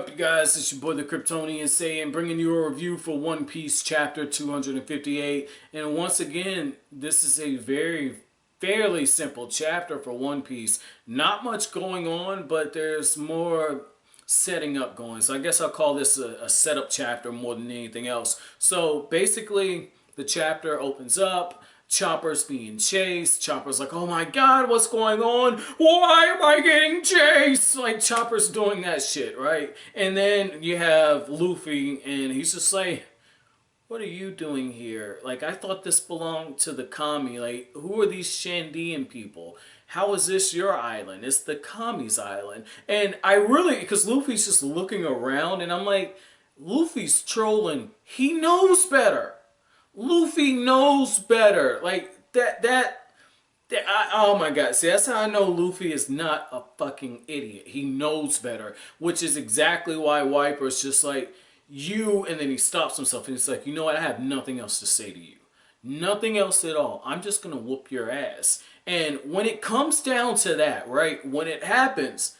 up, you guys? It's your boy the Kryptonian saying, bringing you a review for One Piece chapter 258. And once again, this is a fairly simple chapter for One Piece. Not much going on, but there's more setting up going. So I guess I'll call this a setup chapter more than anything else. So basically, the chapter opens up. Chopper's being chased. Chopper's like, oh my god, what's going on? Why am I getting chased? Like, Chopper's doing that shit, right? And then you have Luffy, and he's just like, what are you doing here? Like, I thought this belonged to the Kami. Like, who are these Shandian people? How is this your island? It's the Kami's island. And I really, because Luffy's just looking around, and I'm like, Luffy's trolling. He knows better. Luffy knows better. Like, oh my god. See, that's how I know Luffy is not a fucking idiot. He knows better. Which is exactly why Wyper's just like, you, and then he stops himself and he's like, you know what, I have nothing else to say to you. Nothing else at all. I'm just gonna whoop your ass. And when it comes down to that, right, when it happens,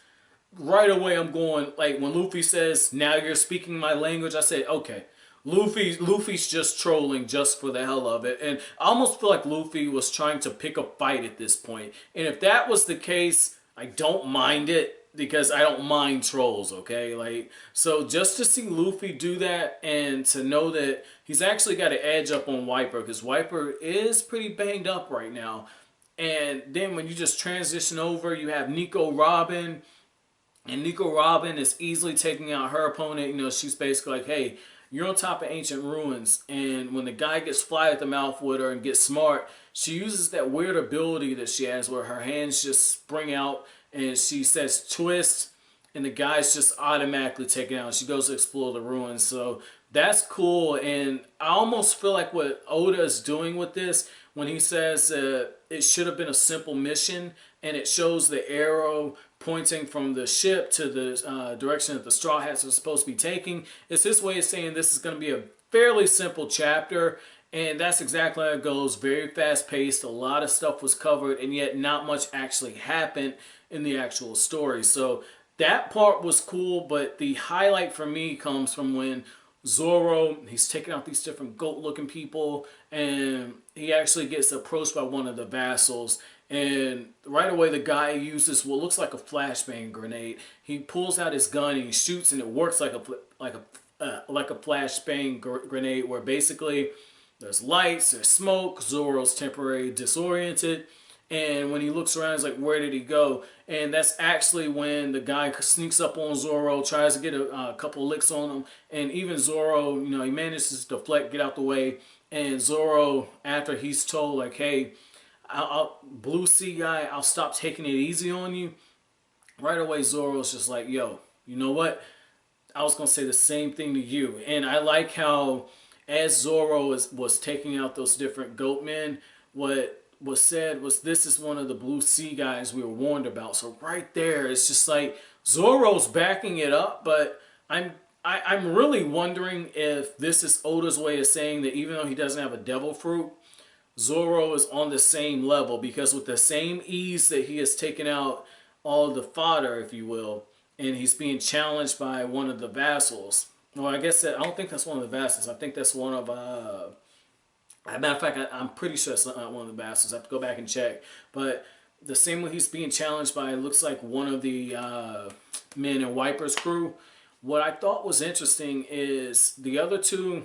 right away I'm going, like, when Luffy says, now you're speaking my language, I say, okay, Luffy's just trolling just for the hell of it. And I almost feel like Luffy was trying to pick a fight at this point. And if that was the case, I don't mind it, because I don't mind trolls, okay? Like, so just to see Luffy do that and to know that he's actually got an edge up on Wyper, because Wyper is pretty banged up right now. And then when you just transition over, you have Nico Robin, and Nico Robin is easily taking out her opponent. You know, she's basically like, hey, you're on top of ancient ruins, and when the guy gets fly at the mouth with her and gets smart, she uses that weird ability that she has where her hands just spring out and she says twist, and the guy's just automatically taken out. She goes to explore the ruins. So that's cool. And I almost feel like what Oda is doing with this, when he says it should have been a simple mission, and it shows the arrow pointing from the ship to the direction that the Straw Hats are supposed to be taking, it's his way of saying this is going to be a fairly simple chapter. And that's exactly how it goes. Very fast paced. A lot of stuff was covered, and yet not much actually happened in the actual story. So that part was cool, but the highlight for me comes from when Zoro, he's taking out these different goat-looking people, and he actually gets approached by one of the vassals. And right away, the guy uses what looks like a flashbang grenade. He pulls out his gun and he shoots, and it works like a flashbang grenade, where basically there's lights, there's smoke. Zoro's temporarily disoriented, and when he looks around, he's like, where did he go? And that's actually when the guy sneaks up on Zoro, tries to get a couple licks on him, and even Zoro, you know, he manages to deflect, get out the way. And Zoro, after he's told, like, hey, Blue Sea guy, I'll stop taking it easy on you, right away Zoro's just like, yo, you know what? I was going to say the same thing to you. And I like how, as Zoro was taking out those different goat men, what was said was, this is one of the Blue Sea guys we were warned about. So right there, it's just like Zoro's backing it up, but I'm really wondering if this is Oda's way of saying that even though he doesn't have a devil fruit, Zoro is on the same level, because with the same ease that he has taken out all the fodder, if you will, and he's being challenged by one of the vassals. Well, I guess I don't think that's one of the vassals. I think that's one of as a matter of fact, I'm pretty sure it's not one of the vassals. I have to go back and check. But the same way he's being challenged by, it looks like one of the men in Wyper's crew. What I thought was interesting is the other two,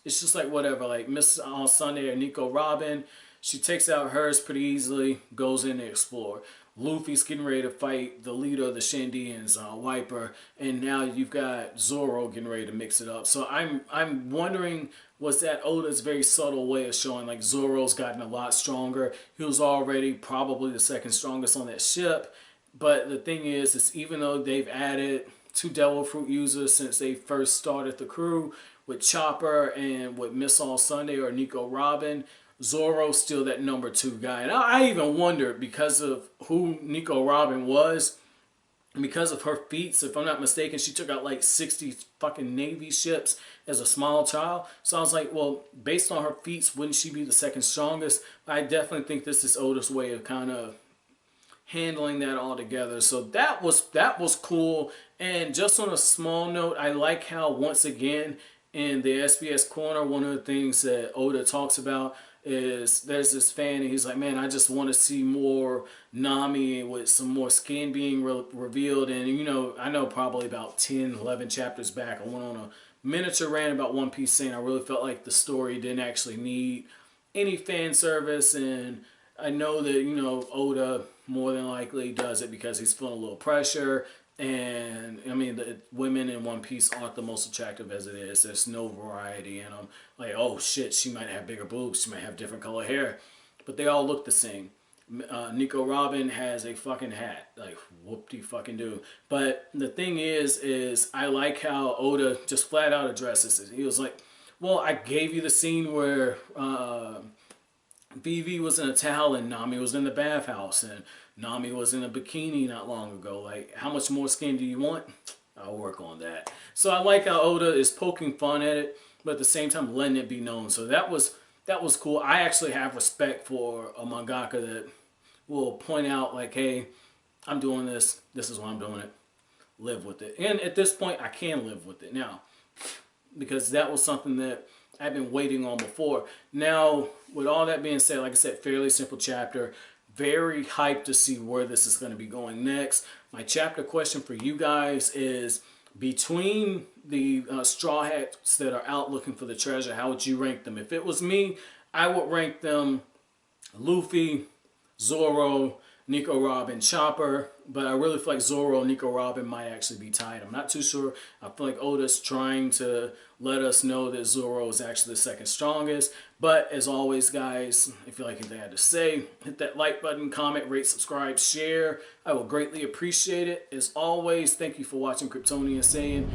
it's just like whatever, like Miss Sunday or Nico Robin, she takes out hers pretty easily, goes in to explore. Luffy's getting ready to fight the leader of the Shandians, Wyper, and now you've got Zoro getting ready to mix it up. So I'm wondering, was that Oda's very subtle way of showing like Zoro's gotten a lot stronger? He was already probably the second strongest on that ship, but the thing is even though they've added 2 Devil Fruit users since they first started the crew, with Chopper and with Miss All Sunday or Nico Robin, Zoro's still that number 2 guy. And I even wondered, because of who Nico Robin was, and because of her feats, if I'm not mistaken, she took out like 60 fucking Navy ships as a small child. So I was like, well, based on her feats, wouldn't she be the second strongest? I definitely think this is Oda's way of kind of handling that all together. So that was cool. And just on a small note, I like how once again in the SBS corner, one of the things that Oda talks about is there's this fan and he's like, man, I just want to see more Nami with some more skin being revealed. And you know, I know probably about 10, 11 chapters back, I went on a miniature rant about One Piece saying I really felt like the story didn't actually need any fan service. And I know that, you know, Oda more than likely does it because he's feeling a little pressure. And I mean, the women in One Piece aren't the most attractive as it is. There's no variety in them. Like, oh shit, she might have bigger boobs, she might have different color hair, but they all look the same. Nico Robin has a fucking hat, like whoop-de fucking do. But the thing is I like how Oda just flat out addresses it. He was like, well, I gave you the scene where Vivi was in a towel and Nami was in the bathhouse and Nami was in a bikini not long ago. Like, how much more skin do you want? I'll work on that. So I like how Oda is poking fun at it, but at the same time letting it be known. So that was cool. I actually have respect for a mangaka that will point out like, hey, I'm doing this. This is why I'm doing it. Live with it. And at this point, I can live with it now because that was something that I've been waiting on before. Now, with all that being said, like I said, fairly simple chapter. Very hyped to see where this is going to be going next. My chapter question for you guys is, between the Straw Hats that are out looking for the treasure, how would you rank them? If it was me, I would rank them Luffy, Zoro, Nico Robin, Chopper, but I really feel like Zoro and Nico Robin might actually be tied. I'm not too sure. I feel like Oda's trying to let us know that Zoro is actually the second strongest. But as always, guys, if you like anything I had to say, hit that like button, comment, rate, subscribe, share. I will greatly appreciate it. As always, thank you for watching Kryptonian saying,